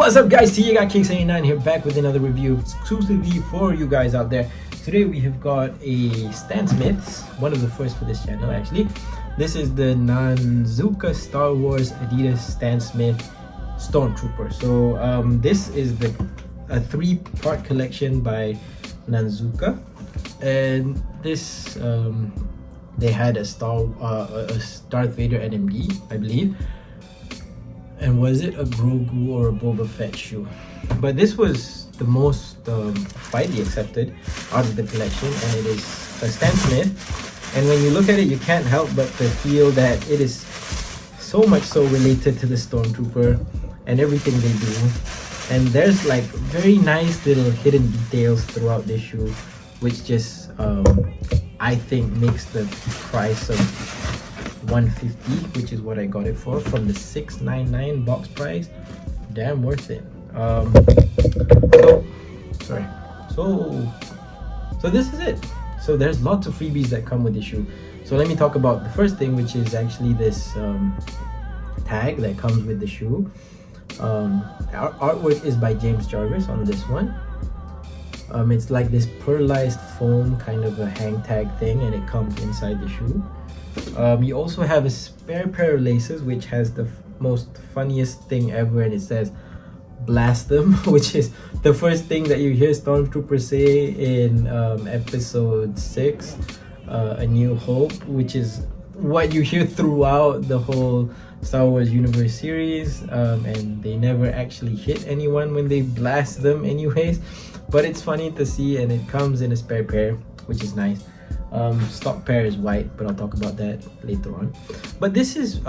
What's up guys, you got Kicks89 here back with another review exclusively for you guys out there. Today we have got a Stan Smiths, one of the first for this channel actually. This is the Nanzuka Star Wars Adidas Stan Smith Stormtrooper. So this is a 3-part collection by Nanzuka, and this they had a Darth Vader NMD, I believe. And was it a Grogu or a Boba Fett shoe? But this was the most widely accepted out of the collection, and it is a Stan Smith. And when you look at it, you can't help but to feel that it is so much so related to the Stormtrooper and everything they do. And there's like very nice little hidden details throughout this shoe, which just I think makes the price of $150, which is what I got it for, from the $699 box price. Damn worth it. So this is it. So there's lots of freebies that come with the shoe. So let me talk about the first thing, which is actually this tag that comes with the shoe. Artwork is by James Jarvis on this one. It's like this pearlized foam kind of a hang tag thing, and it comes inside the shoe. You also have a spare pair of laces, which has the most funniest thing ever, and it says "blast them," which is the first thing that you hear Stormtrooper say in episode 6, A New Hope, which is what you hear throughout the whole Star Wars universe series, and they never actually hit anyone when they blast them anyways, but it's funny to see, and it comes in a spare pair, which is nice. Stock pair is white, but I'll talk about that later on. But this is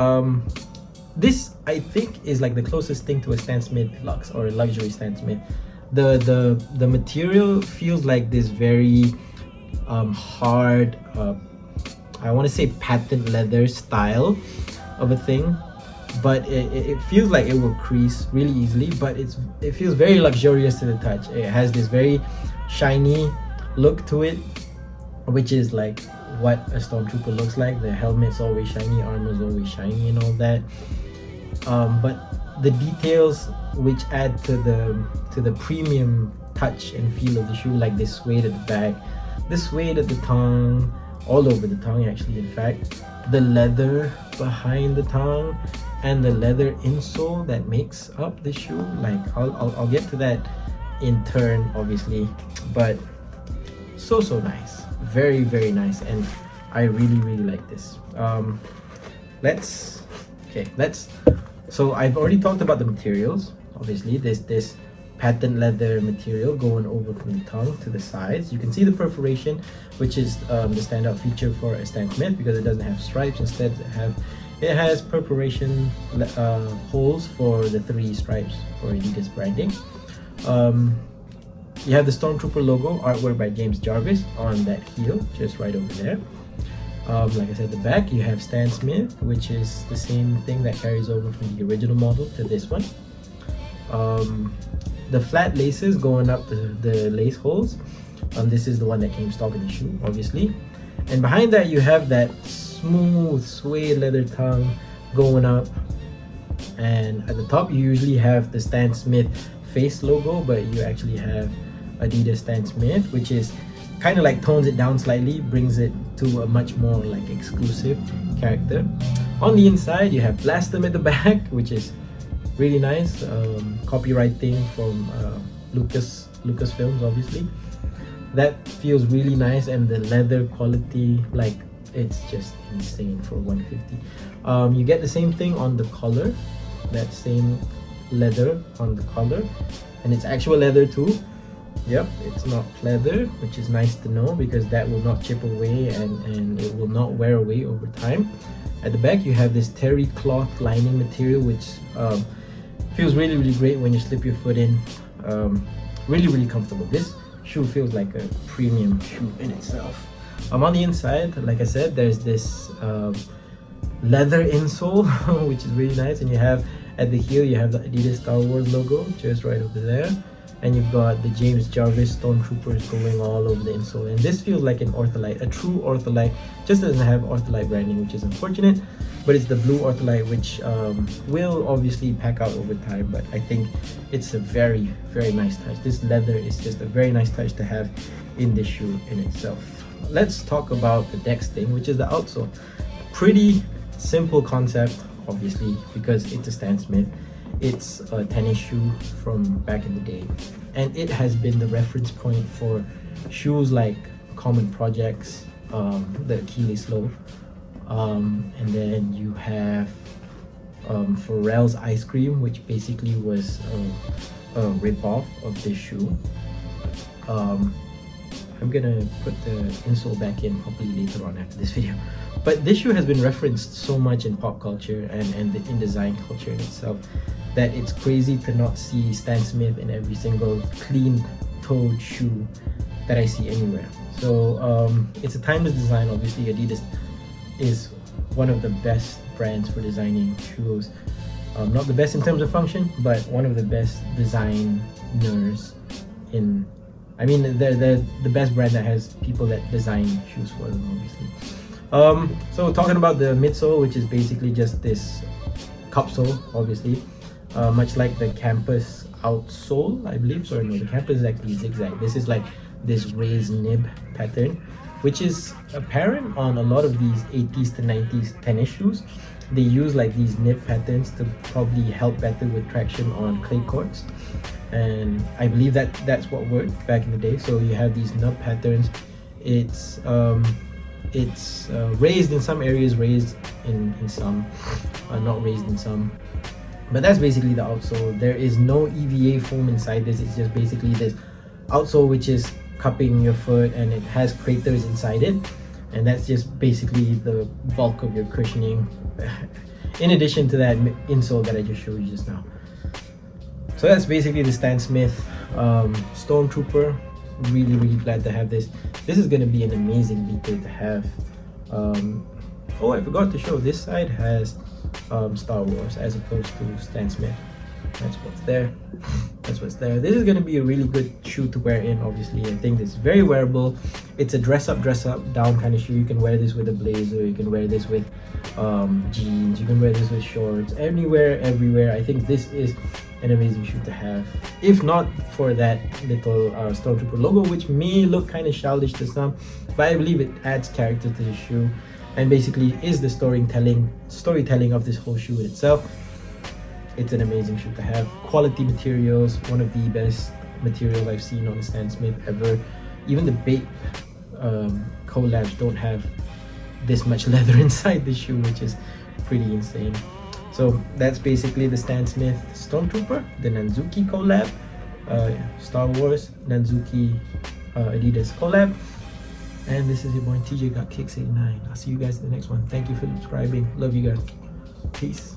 this I think is like the closest thing to a Stan Smith Luxe or a luxury Stan Smith. The material feels like this very hard, I want to say patent leather style of a thing, but it feels like it will crease really easily, but it feels very luxurious to the touch. It has this very shiny look to it, which is like what a Stormtrooper looks like. The helmet's always shiny, armor's always shiny and all that. But the details which add to the premium touch and feel of the shoe, like this suede at the back, the suede at the tongue, all over the tongue actually, in fact, the leather behind the tongue, and the leather insole that makes up the shoe. Like I'll get to that in turn obviously, but so nice, very nice, and I really like this. So I've already talked about the materials. Obviously this patent leather material going over from the tongue to the sides. You can see the perforation, which is the standout feature for a Stan Smith, because it doesn't have stripes. Instead it has perforation holes for the 3 stripes for Adidas branding. You have the Stormtrooper logo, artwork by James Jarvis on that heel, just right over there. Like I said, the back you have Stan Smith, which is the same thing that carries over from the original model to this one. The flat laces going up the lace holes. This is the one that came stock in the shoe, obviously. And behind that you have that smooth suede leather tongue going up. And at the top you usually have the Stan Smith face logo, but you actually have Adidas Stan Smith, which is kind of like tones it down slightly, brings it to a much more like exclusive character. On the inside you have "blast them" at the back, which is really nice. Copyright thing from Lucasfilms, obviously. That feels really nice, and the leather quality, like, it's just insane for $150. You get the same thing on the collar, that same leather on the collar, and it's actual leather too. Yep, it's not leather, which is nice to know, because that will not chip away and it will not wear away over time. At the back you have this terry cloth lining material, which feels really great when you slip your foot in. Really comfortable. This shoe feels like a premium shoe in itself. On the inside, like I said, there's this leather insole which is really nice, and you have at the heel you have the Adidas Star Wars logo just right over there, and you've got the James Jarvis Stormtroopers going all over the insole. And this feels like an Ortholite, a true Ortholite, just doesn't have Ortholite branding, which is unfortunate. but it's the blue ortholite, which will obviously pack out over time, but I think it's a very nice touch. This leather is just a very nice touch to have in the shoe in itself. Let's talk about the next thing, which is the outsole. Pretty simple concept, obviously, because it's a Stan Smith. It's a tennis shoe from back in the day, and it has been the reference point for shoes like Common Projects, the Achilles Low, and then you have Pharrell's Ice Cream, which basically was a rip-off of this shoe. I'm gonna put the insole back in probably later on after this video. But this shoe has been referenced so much in pop culture and in design culture in itself that it's crazy to not see Stan Smith in every single clean-toed shoe that I see anywhere. So it's a timeless design. Obviously, Adidas is one of the best brands for designing shoes. Not the best in terms of function, but one of the best designers in... I mean, they're the best brand that has people that design shoes for them, obviously. So talking about the midsole, which is basically just this cup sole, obviously, much like the Campus outsole, I believe. Sorry, no, the Campus is actually zigzag. This is like this raised nib pattern, which is apparent on a lot of these 80s to 90s tennis shoes. They use like these nib patterns to probably help better with traction on clay courts, and I believe that that's what worked back in the day. So you have these nub patterns. It's raised in some areas, raised in some, not raised in some. But that's basically the outsole. There is no EVA foam inside this. It's just basically this outsole which is cupping your foot, and it has craters inside it, and that's just basically the bulk of your cushioning, in addition to that insole that I just showed you just now. So that's basically the Stan Smith Stormtrooper. Really glad to have this. This is going to be an amazing beater to have. Oh, I forgot to show, this side has Star Wars as opposed to Stan Smith. That's what's there. That's what's there. This is going to be a really good shoe to wear in, obviously. I think it's very wearable. It's a dress up down kind of shoe. You can wear this with a blazer, you can wear this with jeans, you can wear this with shorts, anywhere, everywhere. I think this is an amazing shoe to have, if not for that little Stormtrooper logo, which may look kind of childish to some, but I believe it adds character to the shoe and basically is the storytelling of this whole shoe in itself. It's an amazing shoe to have. Quality materials, one of the best materials I've seen on Stan Smith ever. Even the Bape collabs don't have this much leather inside the shoe, which is pretty insane. So that's basically the Stan Smith Stormtrooper, the Nanzuka collab, Star Wars, Nanzuka, Adidas collab. And this is your boy TJ Got Kicks 89. I'll see you guys in the next one. Thank you for subscribing. Love you guys. Peace.